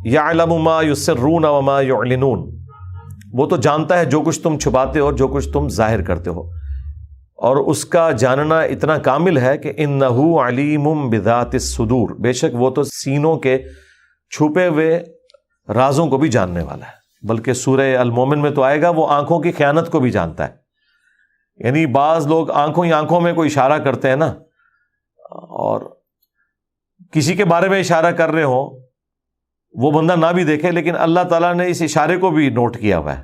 یعلم ما یسرون وما یعلنون، وہ تو جانتا ہے جو کچھ تم چھپاتے ہو اور جو کچھ تم ظاہر کرتے ہو، اور اس کا جاننا اتنا کامل ہے کہ انہ علیم بذات الصدور، بے شک وہ تو سینوں کے چھپے ہوئے رازوں کو بھی جاننے والا ہے۔ بلکہ سورہ المومن میں تو آئے گا وہ آنکھوں کی خیانت کو بھی جانتا ہے، یعنی بعض لوگ آنکھوں ہی آنکھوں میں کوئی اشارہ کرتے ہیں نا، اور کسی کے بارے میں اشارہ کر رہے ہوں، وہ بندہ نہ بھی دیکھے لیکن اللہ تعالیٰ نے اس اشارے کو بھی نوٹ کیا ہوا ہے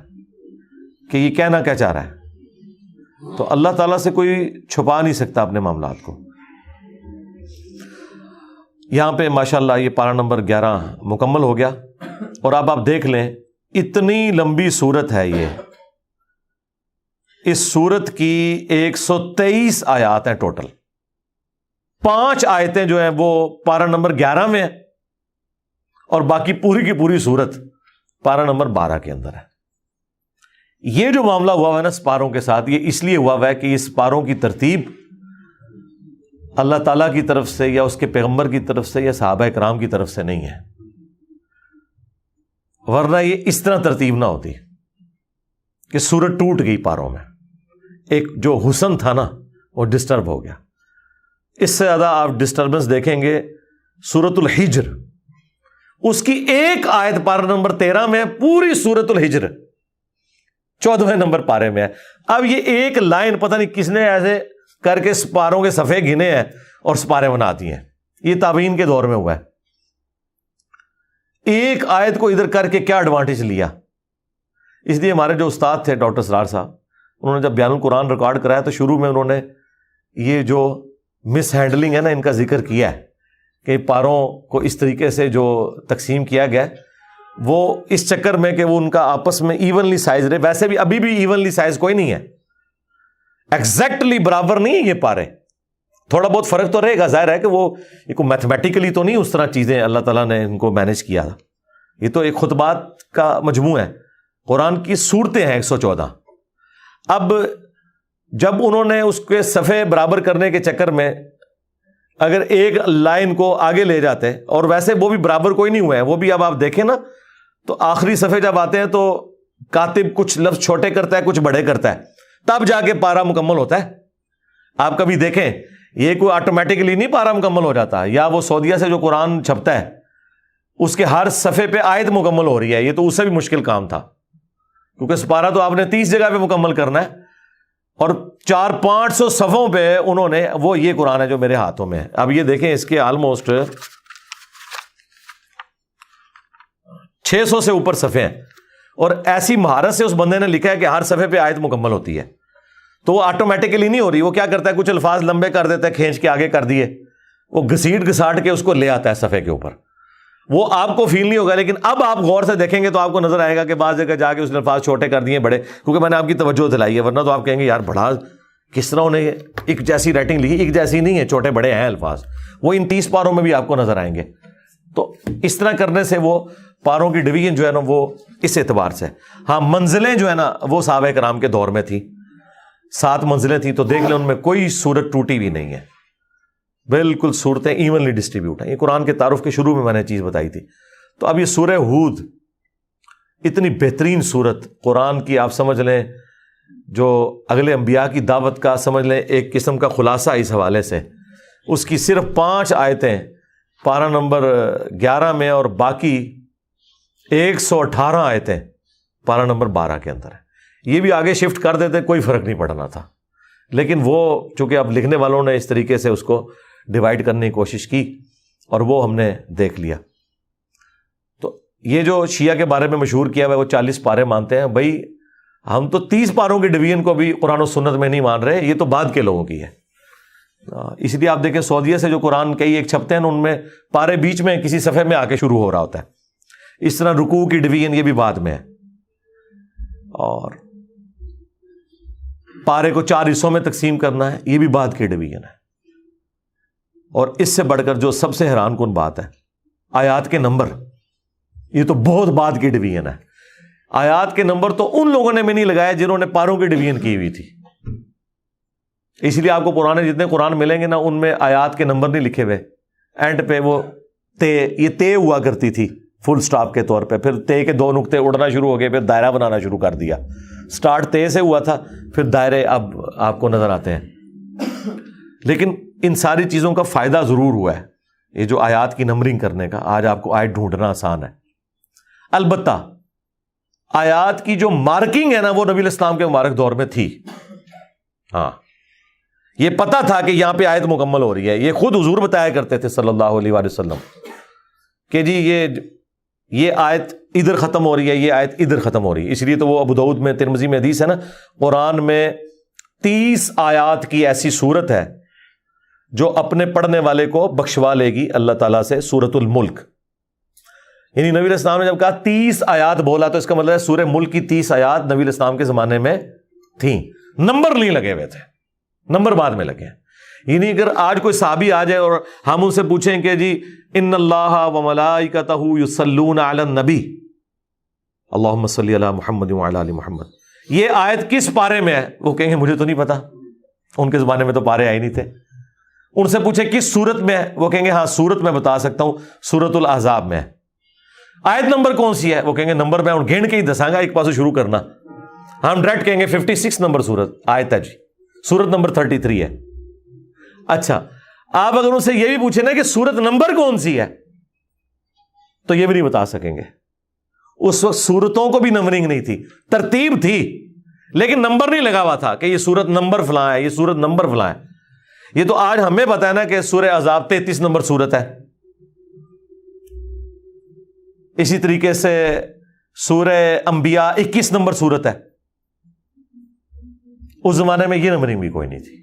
کہ یہ کہنا کیا چاہ رہا ہے۔ تو اللہ تعالیٰ سے کوئی چھپا نہیں سکتا اپنے معاملات کو۔ یہاں پہ ماشاءاللہ یہ پارہ نمبر 11 مکمل ہو گیا، اور اب آپ دیکھ لیں اتنی لمبی سورت ہے یہ، اس سورت کی 123 آیات ہیں ٹوٹل، 5 آیتیں جو ہیں وہ پارہ نمبر 11 میں ہیں، اور باقی پوری کی پوری سورت پارہ نمبر 12 کے اندر ہے۔ یہ جو معاملہ ہوا ہے نا سپاروں کے ساتھ، یہ اس لیے ہوا ہے کہ اس سپاروں کی ترتیب اللہ تعالیٰ کی طرف سے یا اس کے پیغمبر کی طرف سے یا صحابہ کرام کی طرف سے نہیں ہے، ورنہ یہ اس طرح ترتیب نہ ہوتی کہ سورت ٹوٹ گئی پاروں میں، ایک جو حسن تھا نا وہ ڈسٹرب ہو گیا۔ اس سے زیادہ آپ ڈسٹربنس دیکھیں گے سورت الحجر، اس کی ایک آیت پارہ نمبر 13 میں، پوری سورت الحجر 14ویں نمبر پارے میں ہے۔ اب یہ ایک لائن پتہ نہیں کس نے ایسے کر کے سپاروں کے صفحے گنے ہیں اور سپارے بنا دی ہیں، یہ تابعین کے دور میں ہوا ہے۔ ایک آیت کو ادھر کر کے کیا ایڈوانٹیج لیا؟ اس لیے ہمارے جو استاد تھے ڈاکٹر سرار صاحب، انہوں نے جب بیان القرآن ریکارڈ کرایا تو شروع میں انہوں نے یہ جو مس ہینڈلنگ ہے نا ان کا ذکر کیا ہے کہ پاروں کو اس طریقے سے جو تقسیم کیا گیا ہے وہ اس چکر میں کہ وہ ان کا آپس میں ایونلی سائز رہے۔ ویسے بھی ابھی بھی ایونلی سائز کوئی نہیں ہے، ایگزیکٹلی برابر نہیں ہے یہ پارے، تھوڑا بہت فرق تو رہے گا، ظاہر ہے کہ وہ میتھمیٹیکلی تو نہیں اس طرح چیزیں اللہ تعالیٰ نے ان کو مینج کیا تھا، یہ تو ایک خطبات کا مجموعہ ہے، قرآن کی صورتیں ہیں 114۔ اب جب انہوں نے اس کے صفحے برابر کرنے کے چکر میں اگر ایک لائن کو آگے لے جاتے، اور ویسے وہ بھی برابر کوئی نہیں ہوا ہے، وہ بھی اب آپ دیکھیں نا تو آخری صفحے جب آتے ہیں تو کاتب کچھ لفظ چھوٹے کرتا ہے کچھ بڑے کرتا ہے، تب جا کے پارا مکمل ہوتا ہے۔ آپ کبھی دیکھیں یہ کوئی آٹومیٹکلی نہیں پارا مکمل ہو جاتا، یا وہ سعودیہ سے جو قرآن چھپتا ہے اس کے ہر صفحے پہ آیت مکمل ہو رہی ہے، یہ تو اس سے بھی مشکل کام تھا، کیونکہ سپارہ تو آپ نے 30 جگہ پہ مکمل کرنا ہے، اور 400-500 صفحوں پہ انہوں نے وہ یہ قرآن ہے جو میرے ہاتھوں میں ہے۔ اب یہ دیکھیں اس کے آلموسٹ 600 سے اوپر صفحے ہیں، اور ایسی مہارت سے اس بندے نے لکھا ہے کہ ہر صفحے پہ آیت مکمل ہوتی ہے، تو وہ آٹومیٹکلی نہیں ہو رہی، وہ کیا کرتا ہے کچھ الفاظ لمبے کر دیتا ہے، کھینچ کے آگے کر دیے، وہ گھسیٹ گھساٹ کے اس کو لے آتا ہے صفحے کے اوپر، وہ آپ کو فیل نہیں ہوگا، لیکن اب آپ غور سے دیکھیں گے تو آپ کو نظر آئے گا کہ بعض جگہ جا کے اس نے الفاظ چھوٹے کر دیے بڑے، کیونکہ میں نے آپ کی توجہ دلائی ہے، ورنہ تو آپ کہیں گے یار بڑا کس طرح انہیں ایک جیسی رائٹنگ لکھی، ایک جیسی نہیں ہے، چھوٹے بڑے ہیں الفاظ، وہ ان 30 پاروں میں بھی آپ کو نظر آئیں گے۔ تو اس طرح کرنے سے وہ پاروں کی ڈویژن جو ہے نا وہ اس اعتبار سے، ہاں منزلیں جو ہے نا وہ صحابہ کرام کے دور میں تھی، 7 منزلیں تھیں، تو دیکھ لیں ان میں کوئی سورت ٹوٹی ہوئی نہیں ہے، بالکل صورتیں ایونلی ڈسٹریبیوٹ ہیں۔ یہ قرآن کے تعارف کے شروع میں میں نے چیز بتائی تھی۔ تو اب یہ سورہ ہود اتنی بہترین سورت قرآن کی، آپ سمجھ لیں جو اگلے انبیاء کی دعوت کا سمجھ لیں ایک قسم کا خلاصہ اس حوالے سے، اس کی صرف 5 آیتیں پارہ نمبر 11 میں، اور باقی 118 آیتیں پارہ نمبر 12 کے اندر ہے۔ یہ بھی آگے شفٹ کر دیتے کوئی فرق نہیں پڑنا تھا، لیکن وہ چونکہ اب لکھنے والوں نے اس طریقے سے اس کو ڈیوائڈ کرنے کی کوشش کی، اور وہ ہم نے دیکھ لیا۔ تو یہ جو شیعہ کے بارے میں مشہور کیا ہوا ہے وہ 40 پارے مانتے ہیں، بھائی ہم تو 30 پاروں کی ڈویژن کو بھی قرآن و سنت میں نہیں مان رہے، یہ تو بعد کے لوگوں کی ہے۔ اس لیے آپ دیکھیں سعودیہ سے جو قرآن کئی ایک چھپتے ہیں ان میں پارے بیچ میں کسی صفحے میں آ کے شروع ہو رہا ہوتا ہے، اس طرح رکوع کی ڈویژن یہ بھی بعد میں ہے، اور پارے کو 4 حصوں میں تقسیم کرنا ہے یہ بھی بعد کی ڈویژن ہے۔ اور اس سے بڑھ کر جو سب سے حیران کن بات ہے، آیات کے نمبر، یہ تو بہت بعد کی ڈویژن ہے۔ آیات کے نمبر تو ان لوگوں نے میں نہیں لگایا جنہوں نے پاروں کی ڈویژن کی ہوئی تھی، اس لیے آپ کو پرانے جتنے قرآن ملیں گے نا ان میں آیات کے نمبر نہیں لکھے ہوئے، اینڈ پہ وہ یہ تے ہوا کرتی تھی فل سٹاپ کے طور پہ. پھر تے کے 2 نقطے اڑنا شروع ہو گئے, پھر دائرہ بنانا شروع کر دیا. سٹارٹ تے سے ہوا تھا, پھر دائرے اب آپ کو نظر آتے ہیں. لیکن ان ساری چیزوں کا فائدہ ضرور ہوا ہے, یہ جو آیات کی نمبرنگ کرنے کا. آج آپ کو آیت ڈھونڈنا آسان ہے. البتہ آیات کی جو مارکنگ ہے نا, وہ نبی الاسلام کے مبارک دور میں تھی. ہاں, یہ پتا تھا کہ یہاں پہ آیت مکمل ہو رہی ہے. یہ خود حضور بتایا کرتے تھے صلی اللہ علیہ وآلہ وسلم کہ جی یہ آیت ادھر ختم ہو رہی ہے, یہ آیت ادھر ختم ہو رہی ہے. اس لیے تو وہ ابو داؤد میں, ترمذی میں حدیث ہے نا, قرآن میں 30 آیات کی ایسی سورت ہے جو اپنے پڑھنے والے کو بخشوا لے گی اللہ تعالیٰ سے. سورۃ الملک, یعنی نبی الاسلام نے جب کہا 30 آیات بولا تو اس کا مطلب ہے سورہ ملک کی 30 آیات نبی الاسلام کے زمانے میں تھیں. نمبر نہیں لگے ہوئے تھے, نمبر بعد میں لگے. یعنی اگر آج کوئی صحابی آ جائے اور ہم ان سے پوچھیں کہ جی ان اللہ و ملائکتہ یصلون علی النبی اللہم صلی علی محمد وعلی آل محمد, یہ آیت کس پارے میں ہے, وہ کہیں گے مجھے تو نہیں پتا. ان کے زمانے میں تو پارے آئے نہیں تھے. ان سے پوچھیں کس سورت میں ہے, وہ کہیں گے ہاں سورت میں بتا سکتا ہوں, سورۃ الاحزاب میں ہے. آیت نمبر کون سی ہے, وہ کہیں گے نمبر میں گھن کے ہی دساں گا, ایک پاسوں شروع کرنا. ہم ڈائریکٹ کہیں گے 56 نمبر سورت آیت ہے جی, سورت نمبر 33 ہے. اچھا, آپ اگر ان سے یہ بھی پوچھیں نا کہ سورت نمبر کون سی ہے, تو یہ بھی نہیں بتا سکیں گے. اس وقت سورتوں کو بھی نمبرنگ نہیں تھی, ترتیب تھی لیکن نمبر نہیں لگا ہوا تھا کہ یہ سورت نمبر فلاں ہے, یہ سورت نمبر فلاں ہے. یہ تو آج ہمیں پتا ہے نا کہ سورہ احزاب 33 نمبر سورت ہے. اسی طریقے سے سورہ انبیاء 21 نمبر سورت ہے. اس زمانے میں یہ نمبرنگ بھی کوئی نہیں تھی.